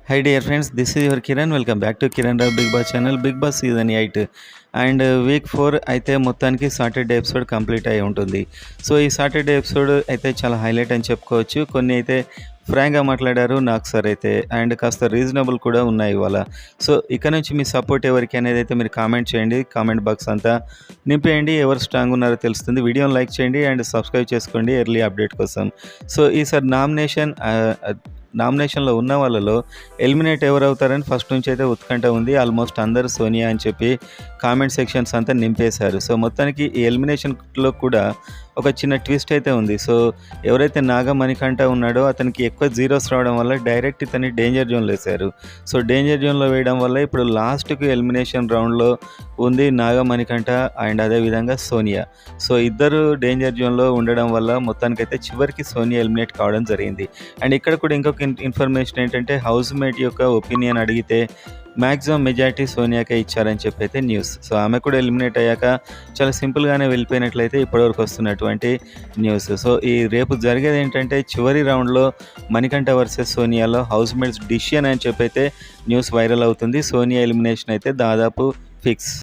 Hi dear friends, this is your Kiran. Welcome back to Kiran Rao Big Boss channel. Big Boss season 8 and weak 4 అయితే మొత్తానికి Saturday episode complete అయి ఉంటుంది. So ఈ Saturday episode అయితే చాలా highlight అని చెప్పుకోవచ్చు. కొన్ని అయితే ఫ్రాంక్గా మాట్లాడారు నాకు సార్ అయితే, అండ్ కాస్త రీజనబుల్ కూడా ఉన్నాయి ఇవాళ. సో ఇక నుంచి మీ సపోర్ట్ ఎవరికి అనేది అయితే మీరు కామెంట్ చేయండి. కామెంట్ బాక్స్ అంతా నింపేయండి. ఎవరు స్ట్రాంగ్ ఉన్నారో తెలుస్తుంది. వీడియోని లైక్ చేయండి అండ్ సబ్స్క్రైబ్ చేసుకోండి ఎర్లీ అప్డేట్ కోసం. సో ఈసారి నామినేషన్లో ఉన్న వాళ్ళలో ఎలిమినేట్ ఎవరు అవుతారని ఫస్ట్ నుంచి అయితే ఉత్కంఠ ఉంది. ఆల్మోస్ట్ అందరూ సోనియా అని చెప్పి కామెంట్ సెక్షన్స్ అంతా నింపేశారు. సో మొత్తానికి ఈ ఎలిమినేషన్లో కూడా ఒక చిన్న ట్విస్ట్ అయితే ఉంది. సో ఎవరైతే నాగమణికంఠ ఉన్నాడో అతనికి ఎక్కువ జీరోస్ రావడం వల్ల డైరెక్ట్ ఇతన్ని డేంజర్ జోన్లో వేశారు. సో డేంజర్ జోన్లో వేయడం వల్ల ఇప్పుడు లాస్ట్కి ఎలిమినేషన్ రౌండ్లో ఉంది నాగమణికంఠ అండ్ అదేవిధంగా సోనియా. సో ఇద్దరు డేంజర్ జోన్లో ఉండడం వల్ల మొత్తానికైతే చివరికి సోనియా ఎలిమినేట్ కావడం జరిగింది. అండ్ ఇక్కడ కూడా ఇంకొక ఇన్ఫర్మేషన్ ఏంటంటే హౌస్ మేట్ యొక్క ఒపీనియన్ అడిగితే మ్యాక్సిమం మెజారిటీ సోనియాకే ఇచ్చారని చెప్పి అయితే న్యూస్. సో ఆమె కూడా ఎలిమినేట్ అయ్యాక చాలా సింపుల్గానే వెళ్ళిపోయినట్లయితే ఇప్పటివరకు వస్తున్నటువంటి న్యూస్. సో ఈ రేపు జరిగేది ఏంటంటే చివరి రౌండ్లో మణికంఠ వర్సెస్ సోనియాలో హౌస్ మేట్స్ డిసిషన్ అని చెప్పి అయితే న్యూస్ వైరల్ అవుతుంది. సోనియా ఎలిమినేషన్ అయితే దాదాపు ఫిక్స్.